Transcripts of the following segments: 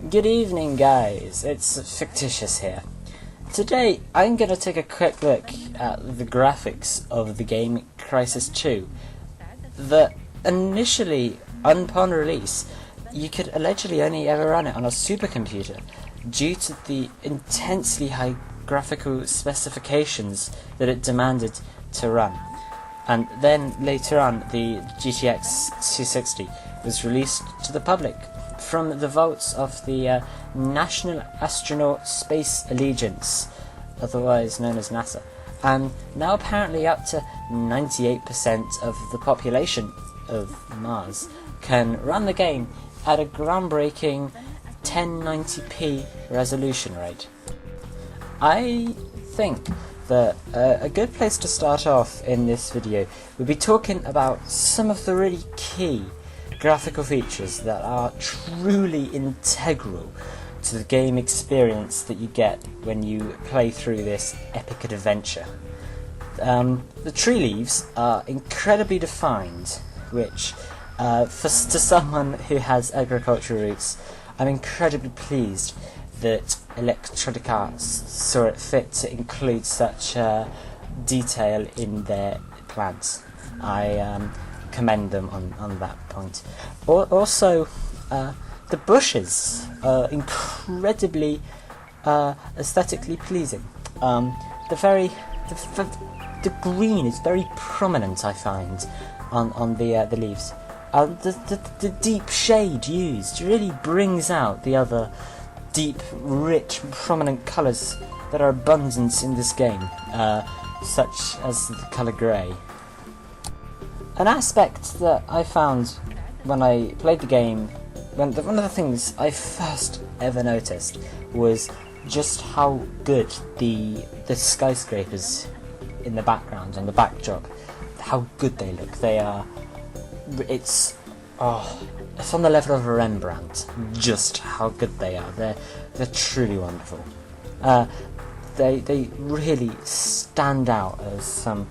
Good evening, guys. It's Fictitious here. Today, I'm going to take a quick look at the graphics of the game Crysis 2. That initially, upon release, you could allegedly only ever run it on a supercomputer due to the intensely high graphical specifications that it demanded to run. And then later on, the GTX 260 was released to the public from the vaults of the National Astronaut Space Allegiance, otherwise known as NASA, and now apparently up to 98% of the population of Mars can run the game at a groundbreaking 1090p resolution rate. I think that a good place to start off in this video would be talking about some of the really key graphical features that are truly integral to the game experience that you get when you play through this epic adventure. The tree leaves are incredibly defined, which to someone who has agricultural roots, I'm incredibly pleased that Electronic Arts saw it fit to include such detail in their plans. I commend them on that point. Also, the bushes are incredibly aesthetically pleasing. The green is very prominent, I find, on the leaves. The deep shade used really brings out the other deep, rich, prominent colours that are abundant in this game, such as the colour grey. An aspect that I found when I played the game, one of the things I first ever noticed was just how good the skyscrapers in the background and the backdrop, how good they look. They are, it's on the level of a Rembrandt, just how good they are. They're truly wonderful. They really stand out as some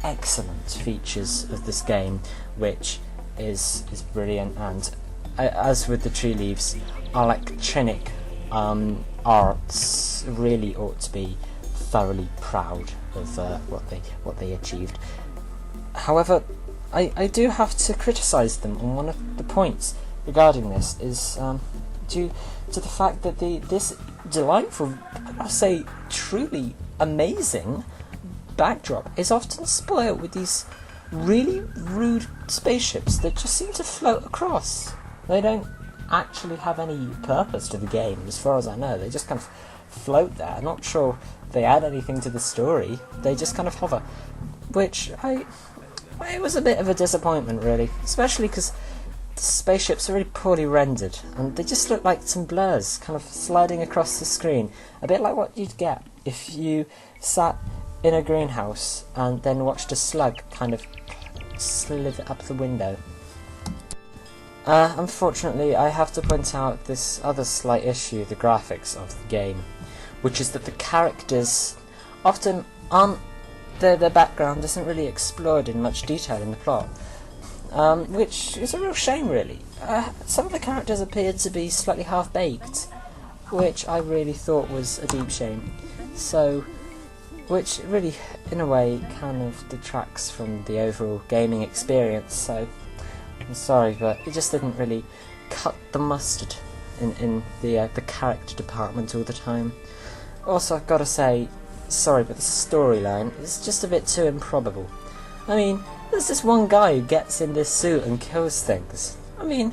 excellent features of this game, which is brilliant. And as with the tree leaves, electronic arts really ought to be thoroughly proud of what they achieved. However, I do have to criticise them on one of the points regarding this is due to the fact that this delightful, I'll say truly amazing backdrop is often spoiled with these really rude spaceships that just seem to float across. They don't actually have any purpose to the game, as far as I know. They just kind of float there. I'm not sure they add anything to the story. They just kind of hover, which it was a bit of a disappointment, really, especially because the spaceships are really poorly rendered and they just look like some blurs kind of sliding across the screen, a bit like what you'd get if you sat in a greenhouse and then watched a slug kind of slither up the window. Unfortunately, I have to point out this other slight issue, the graphics of the game, which is that the characters often aren't, their background isn't really explored in much detail in the plot, which is a real shame, really. Some of the characters appeared to be slightly half-baked, which I really thought was a deep shame. Which really, in a way, kind of detracts from the overall gaming experience, so I'm sorry, but it just didn't really cut the mustard in the character department all the time. Also, I've got to say, sorry, but the storyline is just a bit too improbable. I mean, there's this one guy who gets in this suit and kills things. I mean,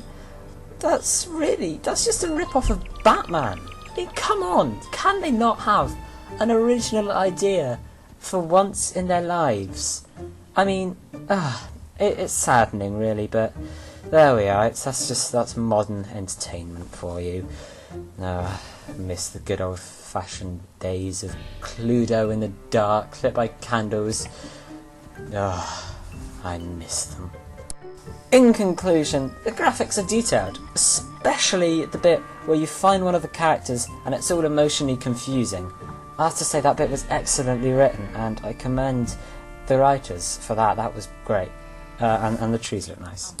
that's just a rip-off of Batman. I mean, come on, can they not have an original idea for once in their lives? I mean, it's saddening, really, but there we are. That's modern entertainment for you. I miss the good old-fashioned days of Cluedo in the dark, lit by candles. I miss them. In conclusion, the graphics are detailed, especially the bit where you find one of the characters and it's all emotionally confusing. I have to say that bit was excellently written, and I commend the writers for that. That was great, and the trees look nice.